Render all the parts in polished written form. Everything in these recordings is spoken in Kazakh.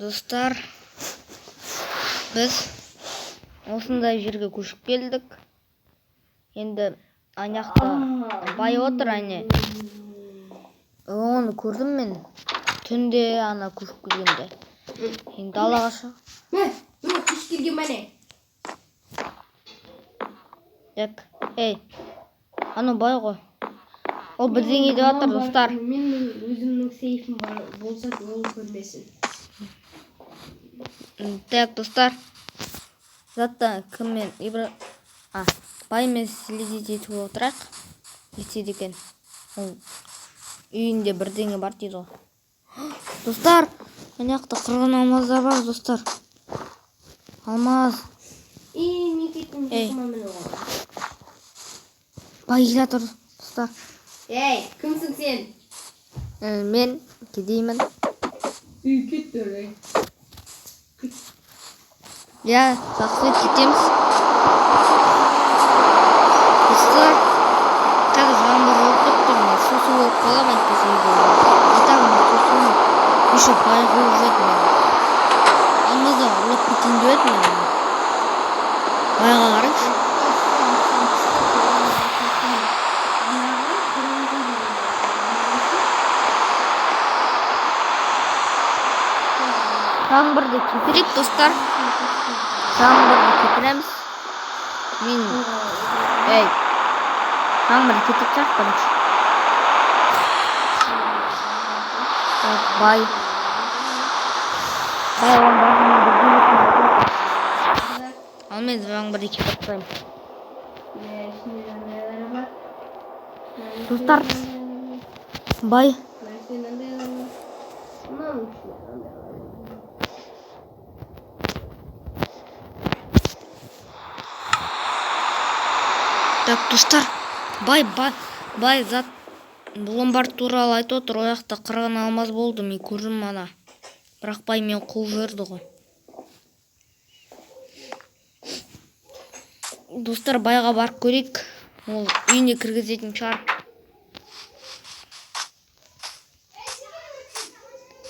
Достар, біз осындай жерге көшіп келдік. Енді аяқта бай отыр, әне. Оны көрдім мен. Түнде ана көшіп келгенде. Енді далаға шығып. Көшіп келген бәне. Дек, ана бай ғой. Ол бірдеңе деп жатыр, достар. Менің өзімнің сейфім бар болса, ол көрмесін. Так, достар. Затта кіммен баймен следить етіп отырайық. Етеді екен. Ол үйінде бірдеңе бар дейді ғой. Достар, аяқта қырғын алмаздар бар, достар. Алмаз. Мен кеттім, мен оған. Бай келе тұр, достар. Кімсің сен? Мен кедеймін. Кетті. Жақсы кетеміз. Достар, қазір жаңбыр болып кетті. Су болып қалам әйтпесе үйде. Айтамын, сусын еще бай қылып жүреді мен. Алмазда ұрлап кетейін деп еді мен. Байға қарайшы. Жаңбырды кетірейік, достар. Жаңбырды кетіреміз. Жаңбырды кетіп шақ бірінші. Бай. Оның басымен бірден ал мен жаңбырды кетіп қойым. Достар, бай. Так, достар, бай зат ломбард туралы айтып отыр. Ол жақта қырғын алмаз болды, мен көрдім ана. Бірақ бай мен қуып жіберді ғой. Достар, байға барып көрейік. Ол үйіне кіргізетін шығар.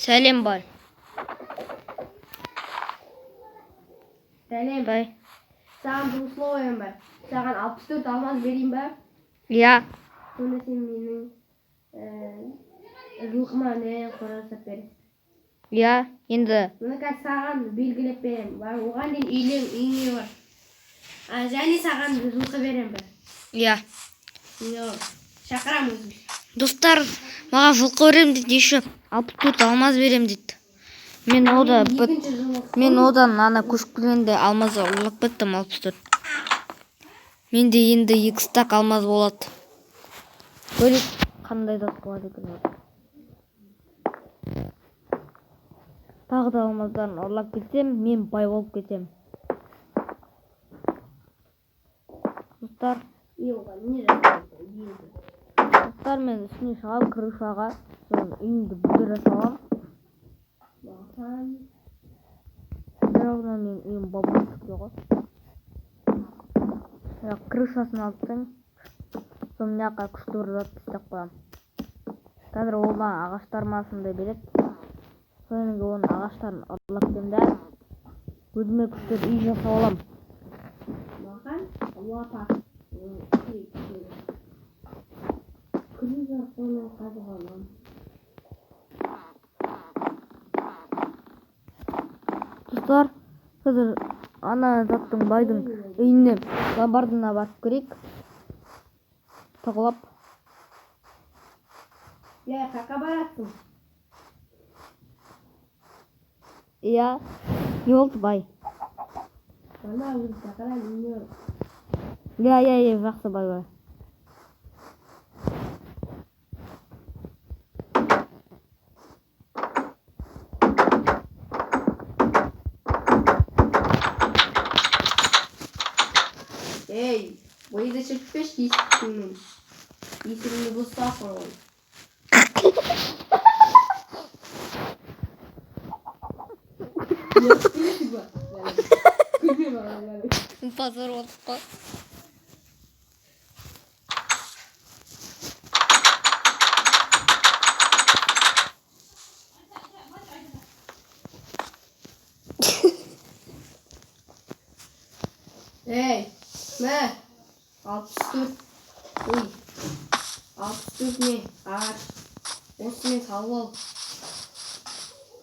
Сәлем, бай. Сәлем. Бай. Саған бір условиям бар. Саған 64 алмаз берейін ба? Сонда сен менің жылқыма не қорасап бересің. Енді. Мұны қазір саған белгілеп берем. Оған дейін үйіне бар. Және саған жылқы берем ба? Шақырам өзім. Достар, маған жылқы берем дейді, еще 64 алмаз берем дейді. Мен одан ана көшіп келгенде алмазға ұрлап кеттім 64. Менде енді 2 стак алмаз болады. Көрейік қандай зат болады екен. Тағы да алмаздарын ұрлап кетсем, мен бай болып кетем. Достар, мен үстіне шығам, крышаға, үйімді бүлдіре салам. Жағынан мен үйім бабам түкте ғой. Крышасын алыптың, соң мыняққа күшті бір зат істеп қоям. Қазір ол маған ағаштармасындай береді. Соңғы оның ағаштарын ұрлап кемді. Өзіме күшті үй жасап алам. Маған лапа. Күрі соны қазып алам. Достар, қазір ана заттың байдың үйіне ломбардына барып көрейік. Тығылап. Қақа барасың? Не болды, бай? Ана өзі тақыран үйіне. Жақсы, бай. Бойды шіртпеш есіктіңнің. Есігіңді бұста қойын. Позор болдық қой. Meh. 64. Ой. 64 ne? Ağaç. Osman salып al.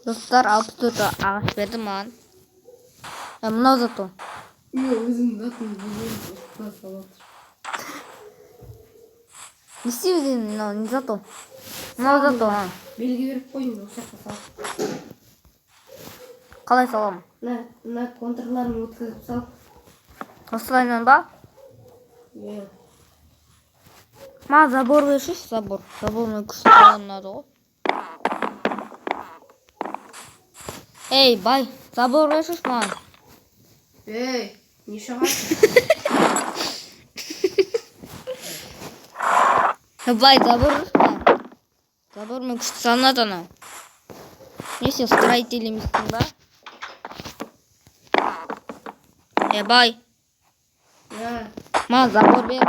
Достар 64 ағаш берді маған. Мынау зато. Өзім затын салып. Не істейді мынау не зато? Мынау зато. Белгі беріп қойдым осы жаққа салып. Қалай саламын? Мына контурларын өткізіп сал. Осылайынан ба? Иә. Маған забор берші, забор. Забормен күшті ұнады ғой. Ей, бай, забор берші маған. Ей, не шығасың? Бай, забор берші маған. Забормен күшті салынады анау. Не сен строитель емессің ба? Бай. Маған забор бер.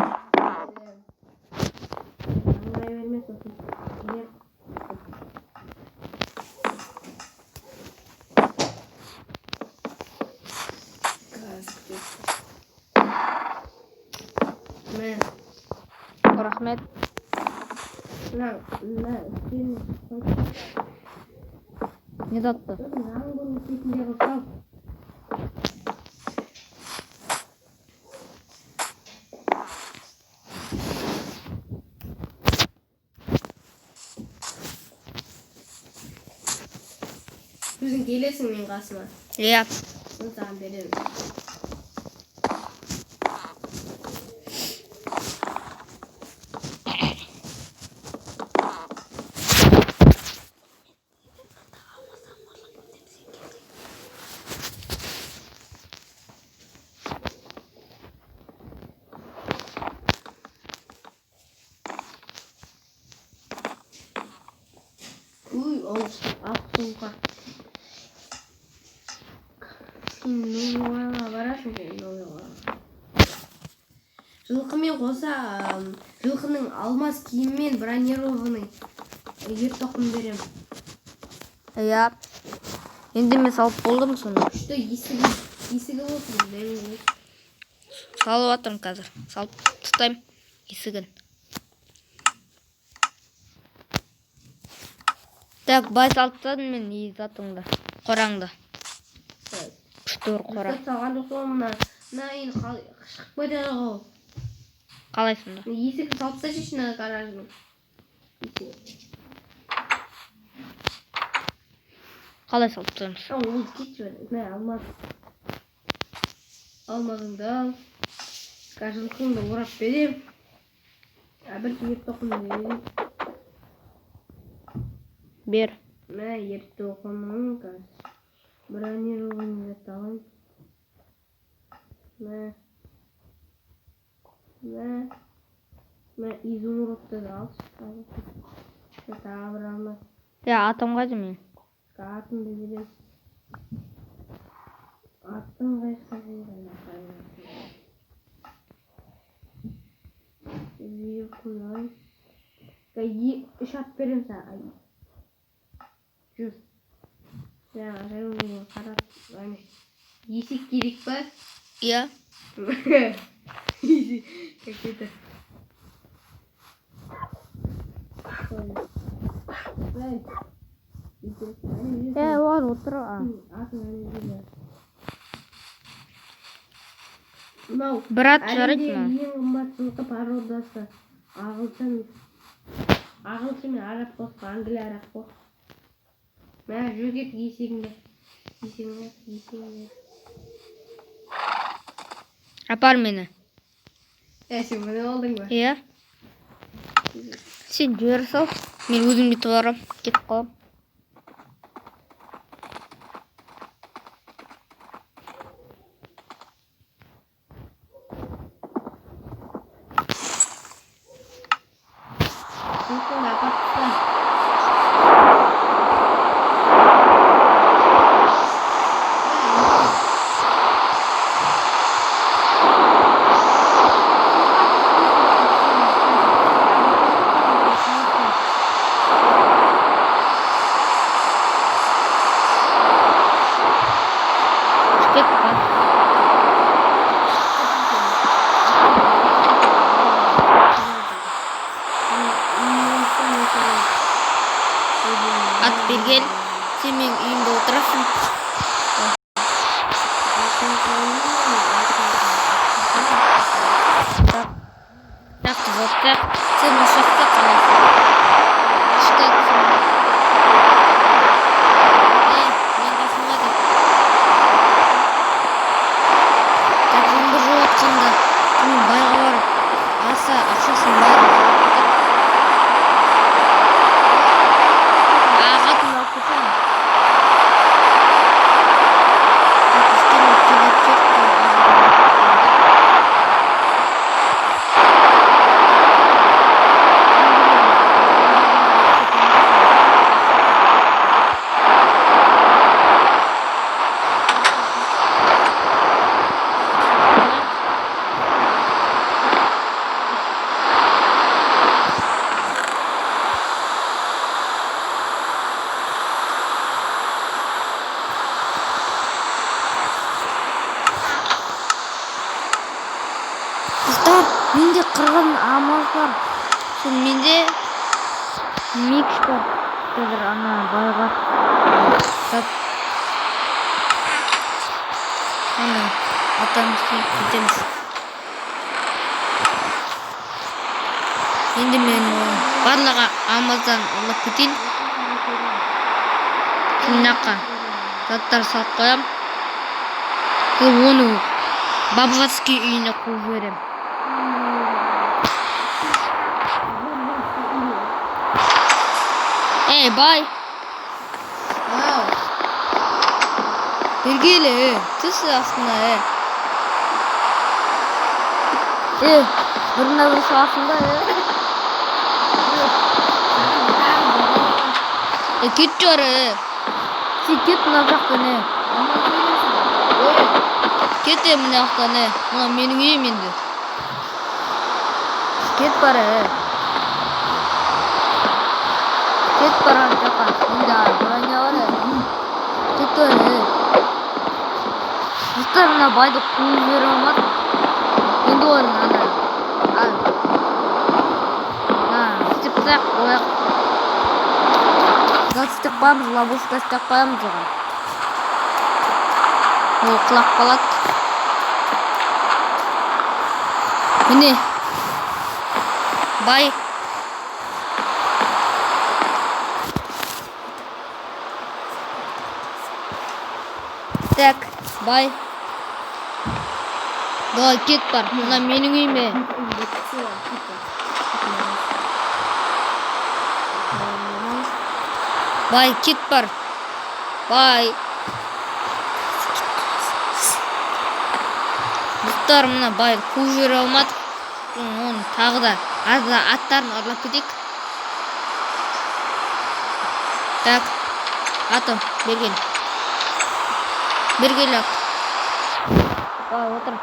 Рахмет. Не затты. Өзің келесің мен қасыма. Иә. Мен саған беремін. Ой, ақтуға. Новыйға барасың сен, Новыйға. Жылқымен қоса, жылқының алмаз киіммен бронированный ертоқым берем. Иә. Енді мен салып болдым соны. Күшті есігі болсын. Салып атырмын қазір. Салып тұтайым есігін. Так, бай салып тастадым мен затыңды. Қораңды. Күшті бір қора. Салған жоқсың мұна. Мына енді шығып кетеді ғой. Қалай сонда? Есікті салып тасташы ішіне гаражның. Қалай салып тастаймыз? Ол кетші бер. Мә, алмаз. Алмазыңды ал. Жылқыңды орап берем. Бір ертоқымды берем. Бер. Мә, ертоқымың қазір. Бронированный зат алайын. Мә, изумрудты да алшы. Тағы бір алмаз. Атым қайда мен? Атымды берем. Аттың қайсыға жейді. Виркулай. Үш ат берем саған. Жүр. Жайылмын қарап. Есек керек па? Иә. Какой-то. Var отыр. Брат жарайды ма? Ең қымбат жылқы породасы. Ағылшын мен араб қосқа, англия араб қос. Мә, жүргет есегіңде. Есегіңде. Апар мені. Сен мені алдың ба? Иә. Сен жібер сал. Мен өзім бүйтіп барам. Кетіп қалам. ат бергел. Сен менің үйімде отырасың. Так, вот так. Сен ошақта қаласың. Штат. Мен қасымда да. Так, жаңбыр жауатқанда байға барып аса ақшасын бәрін ағатын алып кетемін. Достар, менде қырғын амаз бар. Сол менде микс бар. Қазір ана байға тап. Ана атамызға кетеміз. Енді мен барлығы амаздан алып кетейін. Мынаққа заттар салып қоям. Оны Бабғатский үйіне қуып жіберем. Ей, бай! Ау! Бергелі, түс астына, біріне бір саласында, кет жары, сен кет мына жақтан, кет мына жақтан, мына менің үйім енді. Кет бар, кет бар жаққа, енді бұрайна бар, кет бар, Достар, мына байды қуып жібере алмады. Енді оны істеп тастайық, қояйық. Газ істеп қоямыз, ловушка істеп қоямыз оған. Ол құлап қалады. Міне. Бай. Так, бай. Давай, кет бар. Мына менің үйіме. Бай, кет бар. Бай. Достар, мына бай қуып жібере алмады. Оны тағы да аттарын ұрлап кетейік. Так, атым, бергел. Бергел ат. Бай, отыр.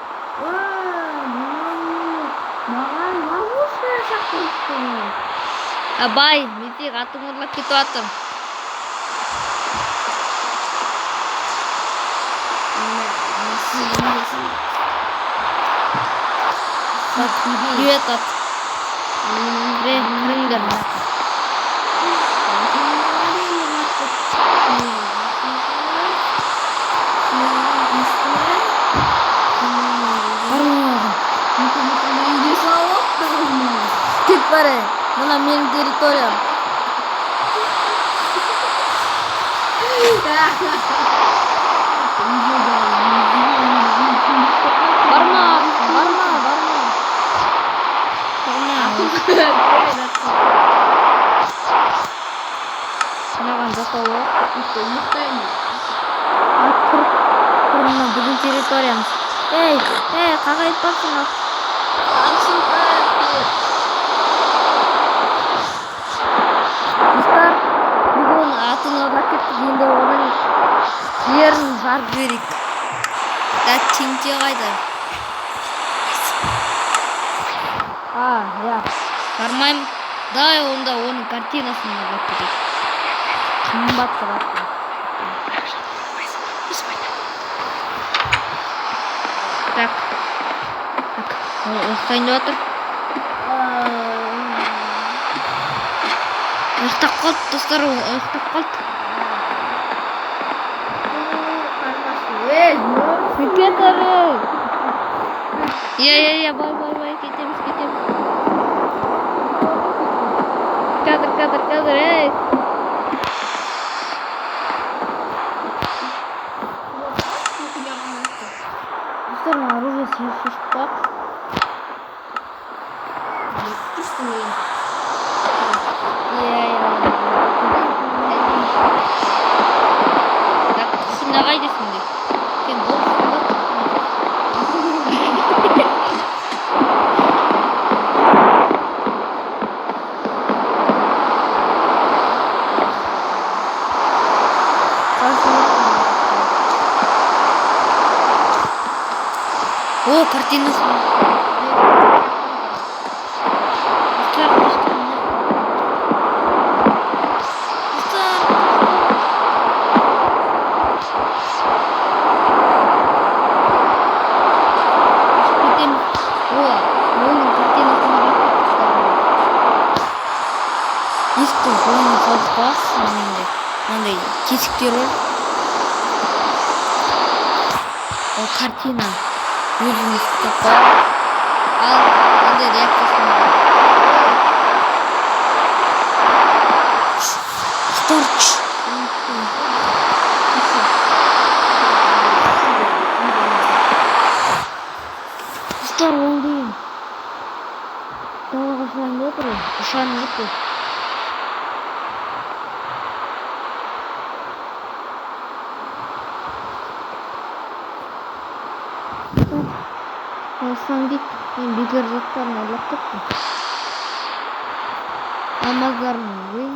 Маған ловушка жасап қойыпсың. Бай, мен тек атым ұрлап кетіп атым. Привет, ат. Кіріңдер. Кет бары, мына менің территориям. Барма. Сынаған жасауы. Ат құрымына біздің территориямыз. Ей, қағайып барсың ат. Достар, бүгін атын ұрлап кеттік, енді оның жерін жарып жіберейік. Теңте қайда? Бармайым. Дай онда оның картинасын ұрлап кетейік. Қымбат тұрады. Так. Осылайын деп отыр. Уйктап калды достор, уйктап калды. Кетери. Я, бай, кетемиз. Кадр, эй. Достор, оружие сүйүшпак. Так, сен кайдасың деп. Сен болсуң да. О, картинасы. Мындай тесіктер бар. Ол картина өзіміз тапа. Ал андай реакциясын бар. Сторч. Стор ол дейін. Далаға шылайын отыр. Ушаны өтті. Алсам бит, мен бекер заттарын алып кеттім. Алмаздарын ойын.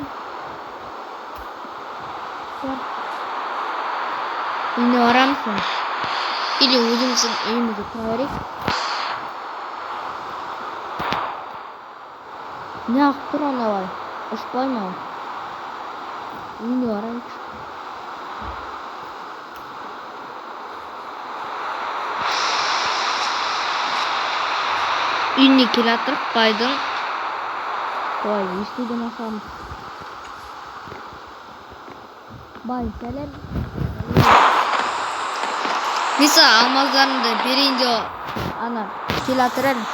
Үйіне барамысың? Или өзіміздің үйімізді тұра берейік. Не ақ тұр ана бай? Ұшпай ма? Үйіне барайық. Үйіне келатырық байдың. Ой, естуден асамыз. Бай, сәлем. Миса, алмаздарымды берейін де ана келатыр әлі.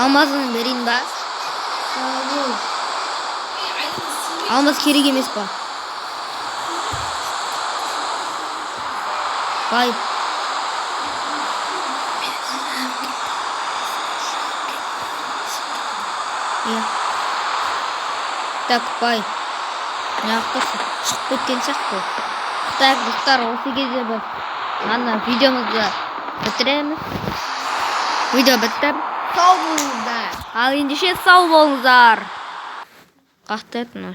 Алмазын берейін ба? Алмаз керек емес па? Бай. Так, бай. Неақтырсың? Шығып кеткен сияқты. Так, достар, осы кезде біз ана видеомызды бітіреміз. Видео бітті. Сау болыңыздар. Ал ендеше сау болыңыздар. Қақты етін